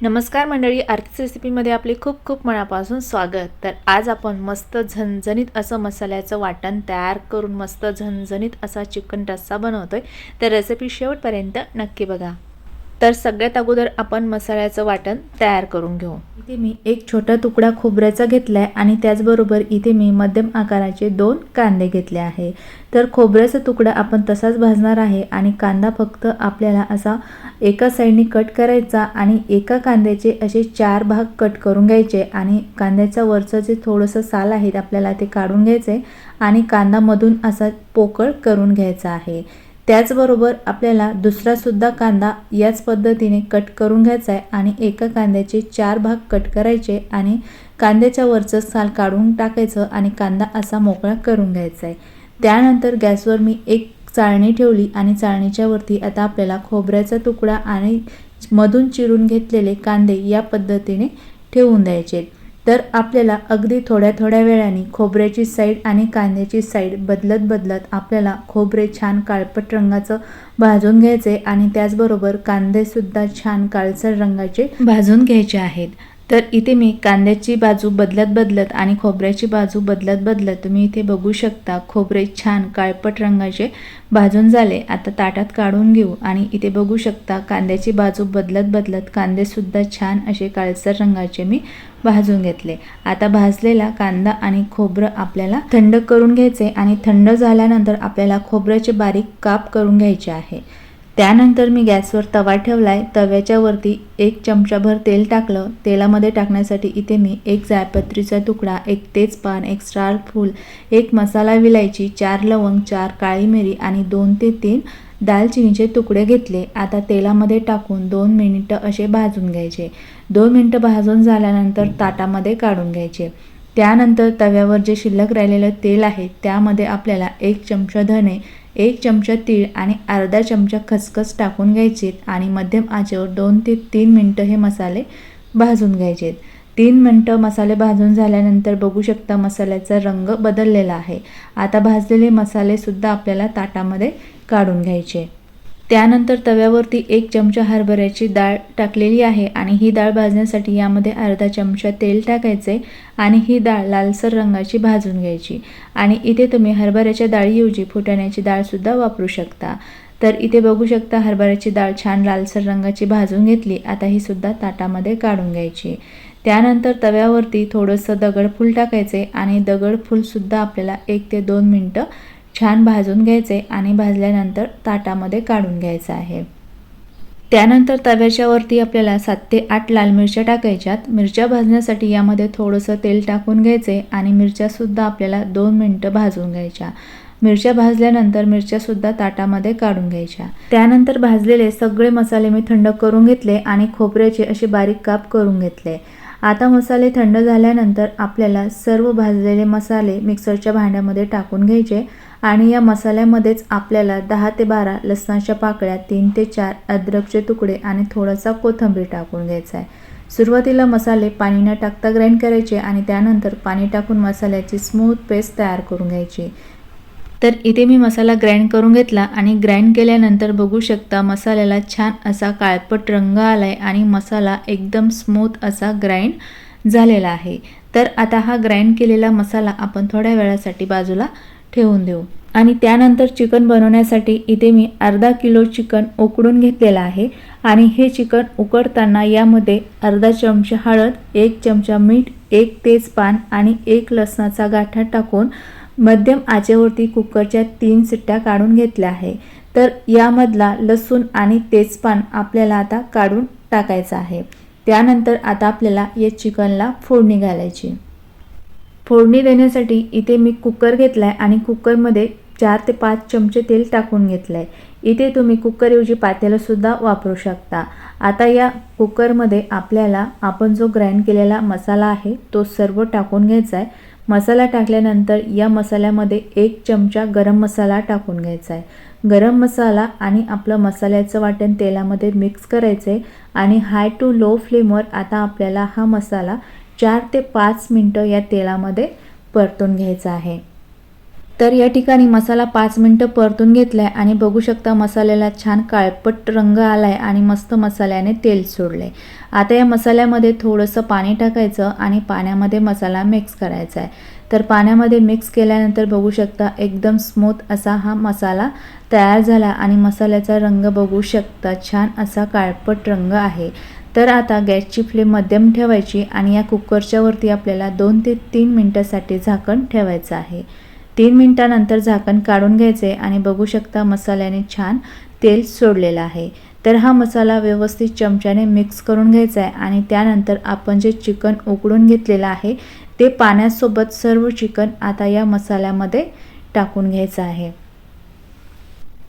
नमस्कार मंडळी, आरतीच रेसिपीमध्ये आपले खूप खूप मनापासून स्वागत। तर आज आपण मस्त झणझणीत असं मसाल्याचं वाटण तयार करून मस्त झणझणीत असा चिकन रस्सा बनवतोय। तर रेसिपी शेवटपर्यंत नक्की बघा। तर सगळ्यात अगोदर आपण मसाल्याचं वाटण तयार करून घेऊ। इथे मी एक छोटा तुकडा खोबऱ्याचा घेतलाय आणि त्याचबरोबर इथे मी मध्यम आकाराचे 2 कांदे घेतले आहे। तर खोबऱ्याचा तुकडा आपण तसाच भाजणार आहे आणि कांदा फक्त आपल्याला असा एका साइडनी कट करायचा आणि एका कांद्याचे असे 4 भाग कट करून घ्यायचे आणि कांद्याचा वरचं जे थोडंसं साल आहे आपल्याला ते काढून घ्यायचे आणि कांदा मधून असा पोकळ करून घ्यायचा आहे। त्याचबरोबर आपल्याला दुसरा सुद्धा कांदा याच पद्धतीने कट करून घ्यायचा आहे आणि एका कांद्याचे 4 भाग कट करायचे आणि कांद्याच्या वरचं साल काढून टाकायचं आणि कांदा असा मोकळा करून घ्यायचा आहे। त्यानंतर गॅसवर मी एक चाळणी ठेवली आणि चाळणीच्या वरती आता आपल्याला खोबऱ्याचा तुकडा आणि मधून चिरून घेतलेले कांदे या पद्धतीने ठेवून द्यायचे। तर आपल्याला अगदी थोड्या थोड्या वेळाने खोबऱ्याची साइड आणि कांद्याची साइड बदलत आपल्याला खोबरे छान काळपट रंगाचं भाजून घ्यायचे आणि त्याचबरोबर कांदे सुद्धा छान काळसर रंगाचे भाजून घ्यायचे आहेत। तर इथे मी कांद्याची बाजू बदलत आणि खोबऱ्याची बाजू बदलत तुम्ही इथे बघू शकता खोबरे छान काळपट रंगाचे भाजून झाले। आता ताटात काढून घेऊ आणि इथे बघू शकता कांद्याची बाजू बदलत कांदे सुद्धा छान असे काळसर रंगाचे मी भाजून घेतले। आता भाजलेला कांदा आणि खोबरं आपल्याला थंड करून घ्यायचे आणि थंड झाल्यानंतर आपल्याला खोबऱ्याचे बारीक काप करून घ्यायचे आहे। त्यानंतर मी गॅसवर तवा ठेवलाय। तव्याच्या वरती 1 चमचाभर तेल टाकलं। तेलामध्ये टाकण्यासाठी इथे मी 1 जायपत्रीचा तुकडा, 1 तेजपान, 1 स्टार फूल, 1 मसाला विलायची, 4 लवंग, 4 काळी मिरी आणि 2 ते 3 दालचिनीचे तुकडे घेतले। आता तेलामध्ये टाकून 2 मिनिटं असे भाजून घ्यायचे। 2 मिनिटं भाजून झाल्यानंतर ताटामध्ये काढून घ्यायचे। त्यानंतर तव्यावर जे शिल्लक राहिलेलं तेल आहे त्यामध्ये आपल्याला 1 चमचा धने, 1 चमचा तीळ आणि अर्धा चमचा खसखस टाकून घ्यायचे आणि मध्यम आचेवर 2 ते 3 मिनिटं हे मसाले भाजून घ्यायचे। 3 मिनिटं मसाले भाजून झाल्यानंतर बघू शकता मसाल्याचा रंग बदललेला आहे। आता भाजलेले मसाले सुद्धा आपल्याला ताटामध्ये काढून घ्यायचे। त्यानंतर तव्यावरती 1 चमचा हरभऱ्याची डाळ टाकलेली आहे आणि ही डाळ भाजण्यासाठी यामध्ये अर्धा चमचा तेल टाकायचे आणि ही डाळ लालसर रंगाची भाजून घ्यायची। आणि इथे तुम्ही हरभऱ्याच्या डाळीऐवजी फुटाण्याची डाळ सुद्धा वापरू शकता। तर इथे बघू शकता हरभऱ्याची डाळ छान लालसर रंगाची भाजून घेतली। आता ही सुद्धा ताटामध्ये काढून घ्यायची। त्यानंतर तव्यावरती थोडंसं दगडफूल टाकायचे आणि दगडफूल सुद्धा आपल्याला 1 ते 2 मिनिटं छान भाजून घ्यायचे आणि भाजल्यानंतर ताटामध्ये काढून घ्यायचं आहे। त्यानंतर तव्याच्या वरती आपल्याला 7 ते 8 लाल मिरच्या टाकायच्यात। मिरच्या भाजण्यासाठी यामध्ये थोडंसं तेल टाकून घ्यायचे आणि मिरच्या सुद्धा आपल्याला 2 मिनिटं भाजून घ्यायच्या। मिरच्या भाजल्यानंतर मिरच्या सुद्धा ताटामध्ये काढून घ्यायच्या। त्यानंतर भाजलेले सगळे मसाले मी थंड करून घेतले आणि खोबऱ्याचे असे बारीक काप करून घेतले। आता मसाले थंड झाल्यानंतर आपल्याला सर्व भाजलेले मसाले मिक्सरच्या भांड्यामध्ये टाकून घ्यायचे आणि या मसाल्यामध्येच आपल्याला 10 ते 12 लसणाच्या पाकळ्या, 3 ते 4 अद्रकचे तुकडे आणि थोडासा कोथिंबीर टाकून घ्यायचा आहे। सुरुवातीला मसाले पाणी न टाकता ग्राइंड करायचे आणि त्यानंतर पाणी टाकून मसाल्याची स्मूथ पेस्ट तयार करून घ्यायची। तर इथे मी मसाला ग्राइंड करून घेतला आणि ग्राइंड केल्यानंतर बघू शकता मसाल्याला छान असा काळपट रंग आलाय आणि मसाला एकदम स्मूथ असा ग्राइंड झालेला आहे। तर आता हा ग्राइंड केलेला मसाला आपण थोड्या वेळासाठी बाजूला ठेवून देऊ आणि त्यानंतर चिकन बनवण्यासाठी इथे मी अर्धा किलो चिकन उकडून घेतलेला आहे आणि हे चिकन उकडताना यामध्ये अर्धा चमचा हळद, 1 चमचा मीठ, 1 तेजपान आणि 1 लसणाचा गाठा टाकून मध्यम आचेवरती कुकरच्या 3 शिट्ट्या काढून घेतल्या आहे। तर यामधला लसूण आणि तेजपान आपल्याला आता काढून टाकायचं आहे। त्यानंतर आता आपल्याला या चिकनला फोडणी घालायची। फोडणी देण्यासाठी इथे मी कुकर घेतलाय आणि कुकरमध्ये 4 ते 5 चमचे तेल टाकून घेतलंय। इथे तुम्ही कुकरऐवजी पातेलं सुद्धा वापरू शकता। आता या कुकरमध्ये आपल्याला आपण जो ग्राइंड केलेला मसाला आहे तो सर्व टाकून घ्यायचा आहे। मसाला टाकल्यानंतर या मसाल्यामध्ये 1 चमचा गरम मसाला टाकून घ्यायचा आहे। गरम मसाला आणि आपलं मसाल्याचं वाटण तेलामध्ये मिक्स करायचे आणि हाय टू लो फ्लेमवर आता आपल्याला हा मसाला 4 ते 5 मिनिटं या तेलामध्ये परतून घ्यायचा आहे। तर या ठिकाणी मसाला 5 मिनिटं परतून घेतलाय आणि बघू शकता मसाल्याला छान काळपट रंग आलाय आणि मस्त मसाल्याने तेल सोडलंय। आता या मसाल्यामध्ये थोडंसं पाणी टाकायचं आणि पाण्यामध्ये मसाला मिक्स करायचा आहे। तर पाण्यामध्ये मिक्स केल्यानंतर बघू शकता एकदम स्मूथ असा हा मसाला तयार झाला आणि मसाल्याचा रंग बघू शकता छान असा काळपट रंग आहे। तर आता गॅसची फ्लेम मध्यम ठेवायची आणि या कुकरच्या वरती आपल्याला 2 ते 3 मिनिटांसाठी झाकण ठेवायचं आहे। 3 मिनिटांनंतर झाकण काढून घ्यायचे आणि बघू शकता मसाल्याने छान तेल सोडलेलं आहे। तर हा मसाला व्यवस्थित चमच्याने मिक्स करून घ्यायचा आहे आणि त्यानंतर आपण जे चिकन उकडून घेतलेलं आहे ते पाण्यासोबत सर्व चिकन आता या मसाल्यामध्ये टाकून घ्यायचं आहे।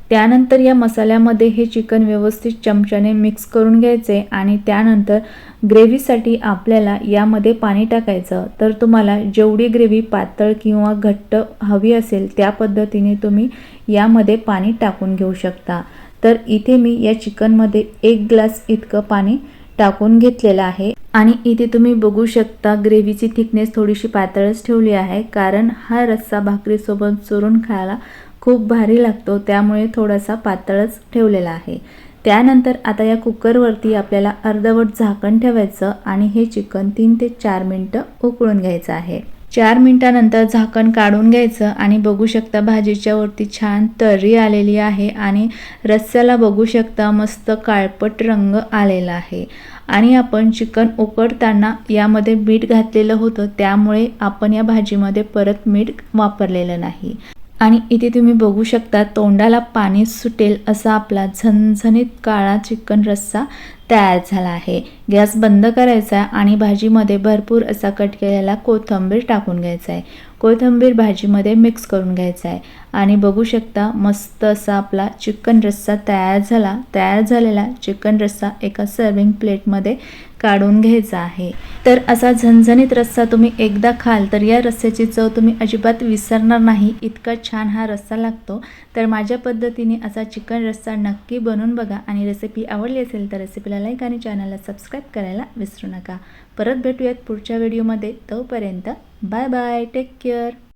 त्यानंतर या मसाल्यामध्ये हे चिकन व्यवस्थित चमच्याने मिक्स करून घ्यायचे आणि त्यानंतर ग्रेव्हीसाठी आपल्याला यामध्ये पाणी टाकायचं। तर तुम्हाला जेवढी ग्रेव्ही पातळ किंवा घट्ट हवी असेल त्या पद्धतीने तुम्ही यामध्ये पाणी टाकून घेऊ शकता। तर इथे मी या चिकनमध्ये 1 ग्लास इतकं पाणी टाकून घेतलेलं आहे आणि इथे तुम्ही बघू शकता ग्रेव्हीची थिकनेस थोडीशी पातळच ठेवली आहे, कारण हा रस्सा भाकरीसोबत चुरून खायला खूप भारी लागतो, त्यामुळे थोडासा पातळच ठेवलेला आहे। त्यानंतर आता या कुकरवरती आपल्याला अर्धवट झाकण ठेवायचं आणि हे चिकन 3 ते 4 मिनिटं उकळून घ्यायचं आहे। 4 मिनिटांनंतर झाकण काढून घ्यायचं आणि बघू शकता भाजीच्या वरती छान तर्री आलेली आहे आणि रस्स्याला बघू शकता मस्त काळपट रंग आलेला आहे। आणि आपण चिकन उकडताना यामध्ये मीठ घातलेलं होतं, त्यामुळे आपण या भाजीमध्ये परत मीठ वापरलेलं नाही। आणि इथे तुम्ही बघू शकता तोंडाला पाणी सुटेल असा आपला झणझणीत काळा चिकन रस्सा तयार झाला आहे। गॅस बंद करायचा आणि भाजीमध्ये भरपूर असा कट केलेला कोथिंबीर टाकून घ्यायचा आहे। कोथिंबीर भाजीमध्ये मिक्स करून घ्यायचा आहे आणि बघू शकता मस्त असा आपला चिकन रस्सा तयार झाला। तयार झालेला चिकन रस्सा एका सर्विंग प्लेटमध्ये काढून घ्यायचा आहे। तर असा झणझणीत रस्सा तुम्ही एकदा खाल तर या रस्स्याची चव तुम्ही अजिबात विसरणार नाही, इतका छान हा रस्सा लागतो। तर माझ्या पद्धतीने असा चिकन रस्सा नक्की बनवून बघा आणि रेसिपी आवडली असेल तर रेसिपीला लाईक आणि चॅनलला सबस्क्राईब करायला विसरू नका। परत भेटूयात पुढच्या व्हिडिओमध्ये, तोपर्यंत बाय बाय, टेक केअर।